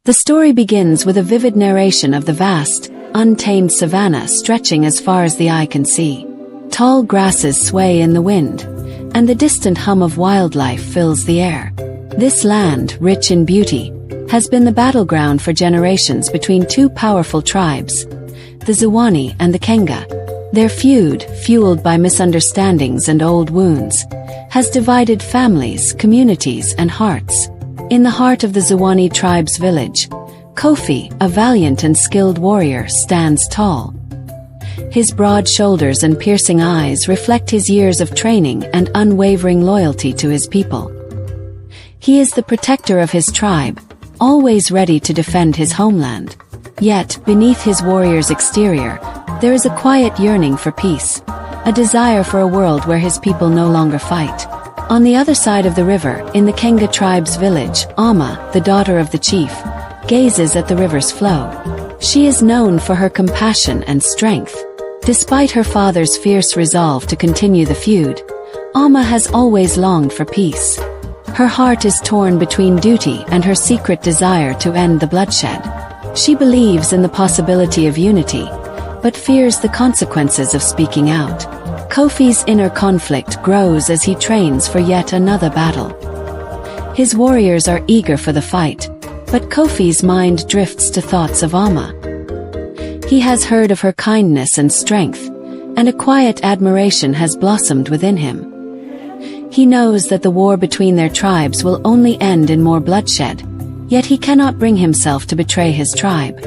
The story begins with a vivid narration of the vast, untamed savannah stretching as far as the eye can see. Tall grasses sway in the wind, and the distant hum of wildlife fills the air. This land, rich in beauty, has been the battleground for generations between two powerful tribes, the Zuwani and the Kenga. Their feud, fueled by misunderstandings and old wounds, has divided families, communities, and hearts. In the heart of the Zuwani tribe's village, Kofi, a valiant and skilled warrior, stands tall. His broad shoulders and piercing eyes reflect his years of training and unwavering loyalty to his people. He is the protector of his tribe, always ready to defend his homeland. Yet, beneath his warrior's exterior, there is a quiet yearning for peace, a desire for a world where his people no longer fight. On the other side of the river, in the Kenga tribe's village, Amma, the daughter of the chief, gazes at the river's flow. She is known for her compassion and strength. Despite her father's fierce resolve to continue the feud, Amma has always longed for peace. Her heart is torn between duty and her secret desire to end the bloodshed. She believes in the possibility of unity, but fears the consequences of speaking out. Kofi's inner conflict grows as he trains for yet another battle. His warriors are eager for the fight, but Kofi's mind drifts to thoughts of Amma. He has heard of her kindness and strength, and a quiet admiration has blossomed within him. He knows that the war between their tribes will only end in more bloodshed, yet he cannot bring himself to betray his tribe.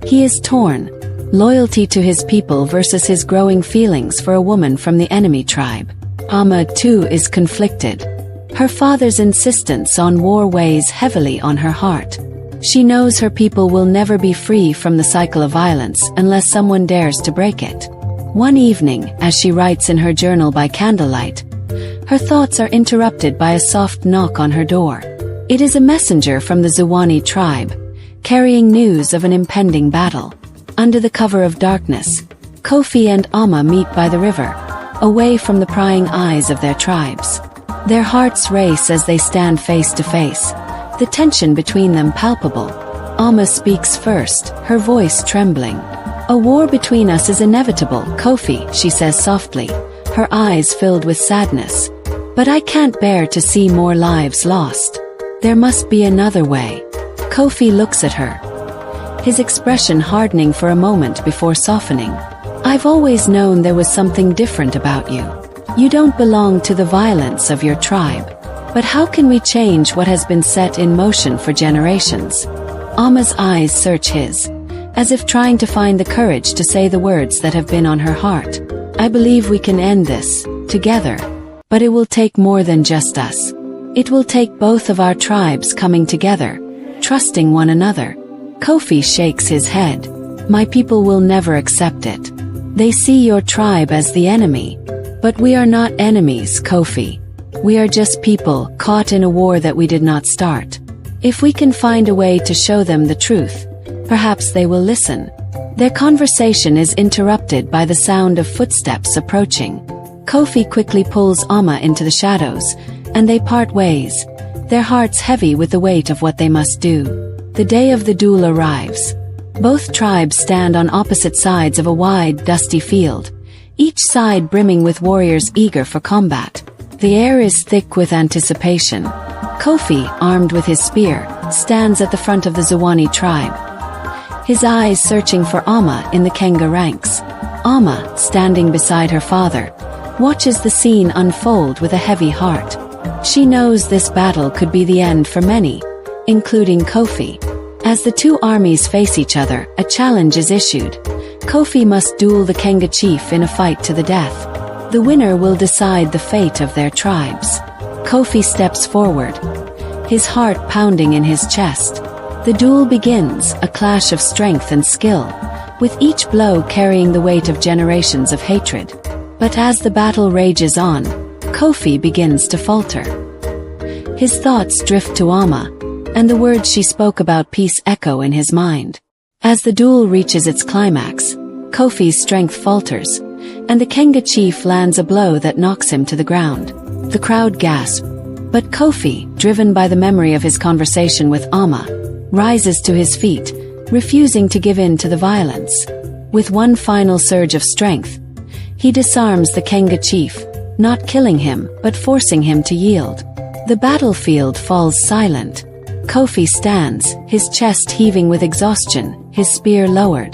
He is torn, loyalty to his people versus his growing feelings for a woman from the enemy tribe. Amma, too, is conflicted. Her father's insistence on war weighs heavily on her heart. She knows her people will never be free from the cycle of violence unless someone dares to break it. One evening, as she writes in her journal by candlelight, her thoughts are interrupted by a soft knock on her door. It is a messenger from the Zuwani tribe, carrying news of an impending battle. Under the cover of darkness, Kofi and Amma meet by the river, away from the prying eyes of their tribes. Their hearts race as they stand face to face, the tension between them palpable. Amma speaks first, her voice trembling. "A war between us is inevitable, Kofi," she says softly, her eyes filled with sadness. "But I can't bear to see more lives lost. There must be another way." Kofi looks at her, his expression hardening for a moment before softening. "I've always known there was something different about you. You don't belong to the violence of your tribe. But how can we change what has been set in motion for generations?" Amma's eyes search his, as if trying to find the courage to say the words that have been on her heart. "I believe we can end this, together. But it will take more than just us. It will take both of our tribes coming together, trusting one another." Kofi shakes his head. "My people will never accept it. They see your tribe as the enemy. But we are not enemies, Kofi. We are just people caught in a war that we did not start. If we can find a way to show them the truth, perhaps they will listen." Their conversation is interrupted by the sound of footsteps approaching. Kofi quickly pulls Amma into the shadows, and they part ways, their hearts heavy with the weight of what they must do. The day of the duel arrives. Both tribes stand on opposite sides of a wide, dusty field, each side brimming with warriors eager for combat. The air is thick with anticipation. Kofi, armed with his spear, stands at the front of the Zuwani tribe, his eyes searching for Amma in the Kenga ranks. Amma, standing beside her father, watches the scene unfold with a heavy heart. She knows this battle could be the end for many, including Kofi. As the two armies face each other, a challenge is issued. Kofi must duel the Kenga chief in a fight to the death. The winner will decide the fate of their tribes. Kofi steps forward, his heart pounding in his chest. The duel begins, a clash of strength and skill, with each blow carrying the weight of generations of hatred. But as the battle rages on, Kofi begins to falter. His thoughts drift to Amma, and the words she spoke about peace echo in his mind. As the duel reaches its climax, Kofi's strength falters, and the Kenga chief lands a blow that knocks him to the ground. The crowd gasps, but Kofi, driven by the memory of his conversation with Amma, rises to his feet, refusing to give in to the violence. With one final surge of strength, he disarms the Kenga chief, not killing him, but forcing him to yield. The battlefield falls silent. Kofi stands, his chest heaving with exhaustion, his spear lowered.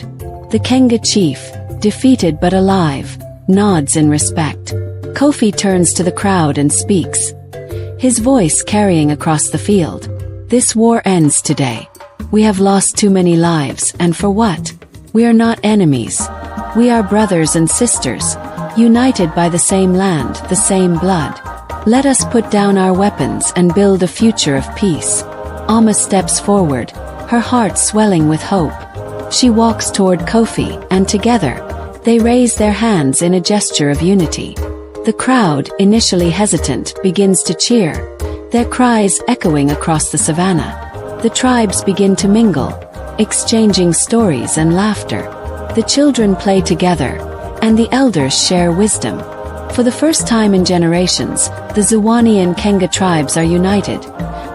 The Kenga chief, defeated but alive, nods in respect. Kofi turns to the crowd and speaks, his voice carrying across the field. This war ends today. We have lost too many lives, and for what? We are not enemies. We are brothers and sisters, united by the same land, the same blood. Let us put down our weapons and build a future of peace. Amma steps forward, her heart swelling with hope. She walks toward Kofi, and together, they raise their hands in a gesture of unity. The crowd, initially hesitant, begins to cheer, their cries echoing across the savannah. The tribes begin to mingle, exchanging stories and laughter. The children play together, and the elders share wisdom. For the first time in generations, the Zuwani and Kenga tribes are united,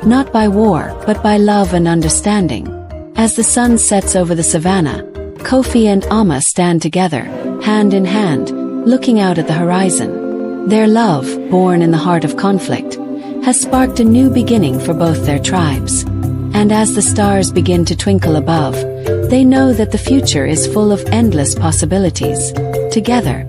not by war, but by love and understanding. As the sun sets over the savannah, Kofi and Amma stand together, hand in hand, looking out at the horizon. Their love, born in the heart of conflict, has sparked a new beginning for both their tribes. And as the stars begin to twinkle above, they know that the future is full of endless possibilities. Together,